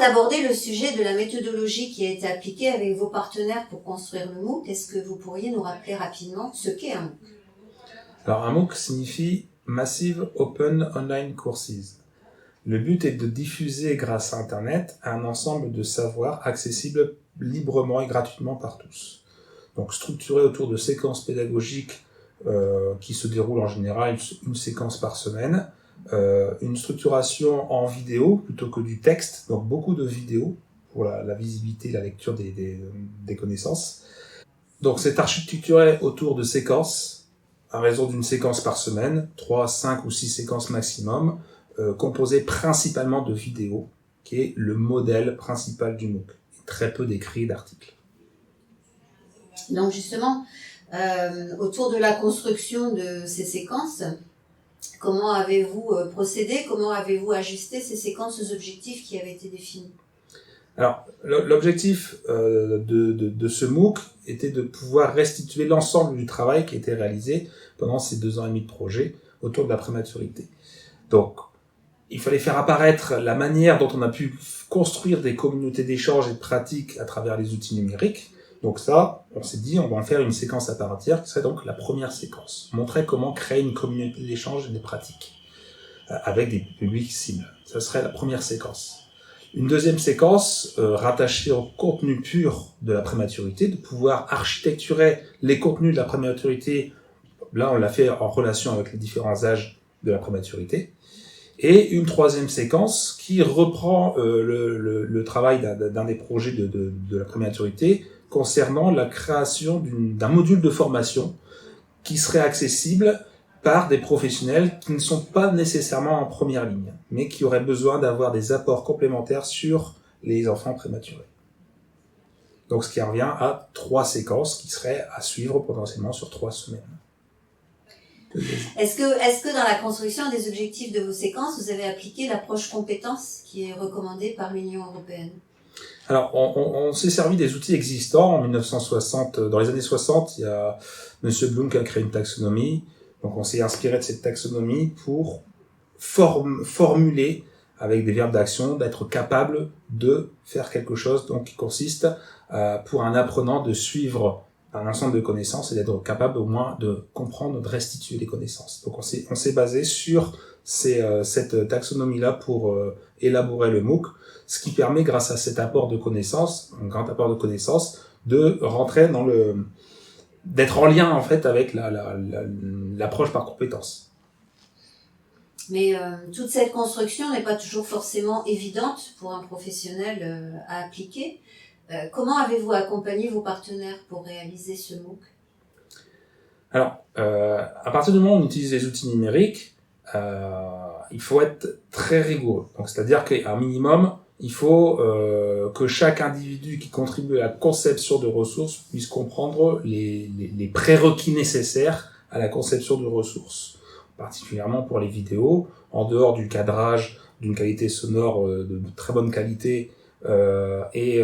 d'aborder le sujet de la méthodologie qui a été appliquée avec vos partenaires pour construire le MOOC, est-ce que vous pourriez nous rappeler rapidement ce qu'est un MOOC? Alors, un MOOC signifie Massive Open Online Courses. Le but est de diffuser grâce à Internet un ensemble de savoirs accessibles librement et gratuitement par tous. Donc, structuré autour de séquences pédagogiques qui se déroulent en général une séquence par semaine, une structuration en vidéo plutôt que du texte, donc beaucoup de vidéos pour la visibilité et la lecture des connaissances. Donc c'est architecturé autour de séquences, à raison d'une séquence par semaine, 3, 5 ou 6 séquences maximum, composées principalement de vidéos, qui est le modèle principal du MOOC, et très peu d'écrits et d'articles. Donc justement, autour de la construction de ces séquences, comment avez-vous procédé? Comment avez-vous ajusté ces séquences aux objectifs qui avaient été définis? Alors, l'objectif de ce MOOC était de pouvoir restituer l'ensemble du travail qui a été réalisé pendant ces 2 ans et demi de projet autour de la prématurité. Donc, il fallait faire apparaître la manière dont on a pu construire des communautés d'échange et de pratique à travers les outils numériques. Donc ça, on s'est dit, on va en faire une séquence à part entière, qui serait donc la première séquence. Montrer comment créer une communauté d'échange et de pratique avec des publics cibles. Ça serait la première séquence. Une deuxième séquence, rattachée au contenu pur de la prématurité, de pouvoir architecturer les contenus de la prématurité. Là, on l'a fait en relation avec les différents âges de la prématurité. Et une troisième séquence qui reprend le travail d'un des projets de la prématurité concernant la création d'un module de formation qui serait accessible par des professionnels qui ne sont pas nécessairement en première ligne, mais qui auraient besoin d'avoir des apports complémentaires sur les enfants prématurés. Donc ce qui revient à 3 séquences qui seraient à suivre potentiellement sur 3 semaines. Est-ce que dans la construction des objectifs de vos séquences, vous avez appliqué l'approche compétence qui est recommandée par l'Union européenne? Alors, on s'est servi des outils existants. En 1960, dans les années 60, il y a M. Bloom qui a créé une taxonomie. Donc, on s'est inspiré de cette taxonomie pour formuler, avec des verbes d'action, d'être capable de faire quelque chose donc, qui consiste pour un apprenant de suivre un ensemble de connaissances et d'être capable au moins de comprendre, de restituer les connaissances. Donc, on s'est basé sur cette taxonomie-là pour élaborer le MOOC, ce qui permet, grâce à cet apport de connaissances, un grand apport de connaissances, de rentrer dans d'être en lien, en fait, avec l'approche par compétence. Mais toute cette construction n'est pas toujours forcément évidente pour un professionnel à appliquer. Comment avez-vous accompagné vos partenaires pour réaliser ce MOOC? Alors, à partir du moment où on utilise les outils numériques, il faut être très rigoureux. Donc, c'est-à-dire qu'à un minimum, il faut que chaque individu qui contribue à la conception de ressources puisse comprendre les prérequis nécessaires à la conception de ressources, particulièrement pour les vidéos, en dehors du cadrage d'une qualité sonore de très bonne qualité et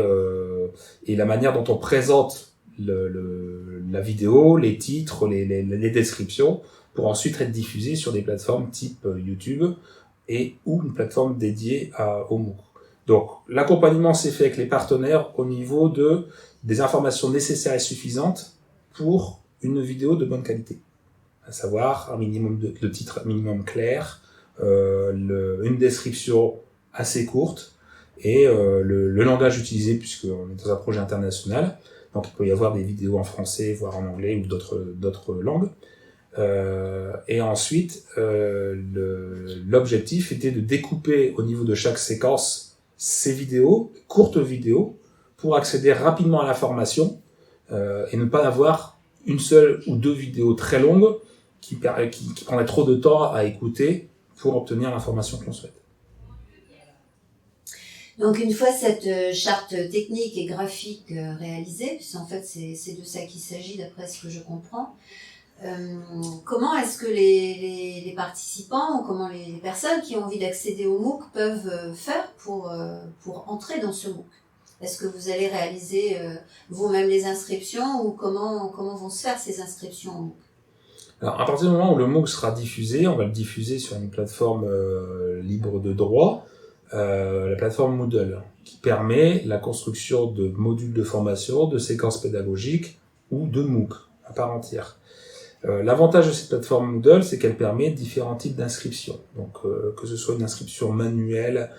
la manière dont on présente la vidéo, les titres, les descriptions, pour ensuite être diffusé sur des plateformes type YouTube ou une plateforme dédiée au MOOC. Donc, l'accompagnement s'est fait avec les partenaires au niveau des informations nécessaires et suffisantes pour une vidéo de bonne qualité. À savoir, un minimum de titre minimum clair, une description assez courte et le langage utilisé puisqu'on est dans un projet international. Donc, il peut y avoir des vidéos en français, voire en anglais ou d'autres langues. Et ensuite, l'objectif était de découper au niveau de chaque séquence ces vidéos, courtes vidéos, pour accéder rapidement à l'information et ne pas avoir une seule ou 2 vidéos très longues qui prendraient trop de temps à écouter pour obtenir l'information que l'on souhaite. Donc une fois cette charte technique et graphique réalisée, puisqu'en fait c'est de ça qu'il s'agit d'après ce que je comprends, comment est-ce que les participants ou comment les personnes qui ont envie d'accéder au MOOC peuvent faire pour entrer dans ce MOOC? Est-ce que vous allez réaliser vous-même les inscriptions ou comment vont se faire ces inscriptions au MOOC? Alors, à partir du moment où le MOOC sera diffusé, on va le diffuser sur une plateforme libre de droit. la plateforme Moodle, qui permet la construction de modules de formation, de séquences pédagogiques ou de MOOC à part entière. L'avantage de cette plateforme Moodle, c'est qu'elle permet différents types d'inscriptions. Donc, que ce soit une inscription manuelle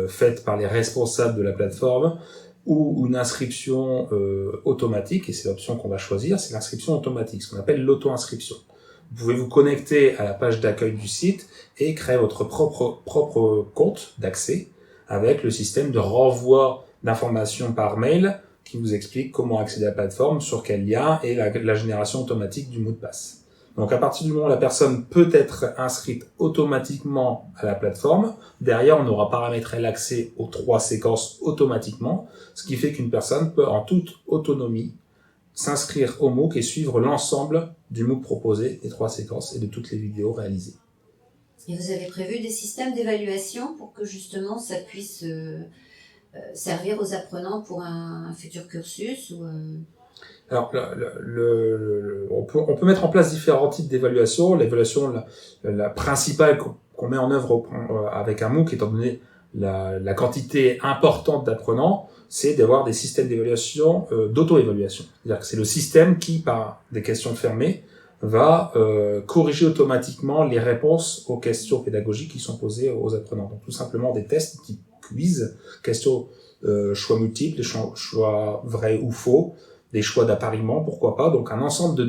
faite par les responsables de la plateforme ou une inscription automatique, et c'est l'option qu'on va choisir, c'est l'inscription automatique, ce qu'on appelle l'auto-inscription. Vous pouvez vous connecter à la page d'accueil du site et créer votre propre compte d'accès avec le système de renvoi d'informations par mail qui vous explique comment accéder à la plateforme, sur quel lien et la génération automatique du mot de passe. Donc à partir du moment où la personne peut être inscrite automatiquement à la plateforme, derrière on aura paramétré l'accès aux 3 séquences automatiquement, ce qui fait qu'une personne peut en toute autonomie s'inscrire au MOOC et suivre l'ensemble du MOOC proposé, des 3 séquences et de toutes les vidéos réalisées. Et vous avez prévu des systèmes d'évaluation pour que justement ça puisse servir aux apprenants pour un futur cursus ou Alors, on peut mettre en place différents types d'évaluation. L'évaluation la principale qu'on met en œuvre avec un MOOC, étant donné la quantité importante d'apprenants, c'est d'avoir des systèmes d'évaluation, d'auto-évaluation. C'est-à-dire que c'est le système qui, par des questions fermées, va corriger automatiquement les réponses aux questions pédagogiques qui sont posées aux apprenants. Donc tout simplement des tests type quiz, questions choix multiples, choix vrai ou faux, des choix d'appariement, pourquoi pas. Donc un ensemble de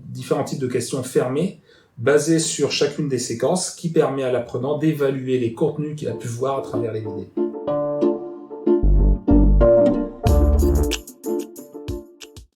différents types de questions fermées basées sur chacune des séquences qui permet à l'apprenant d'évaluer les contenus qu'il a pu voir à travers les vidéos.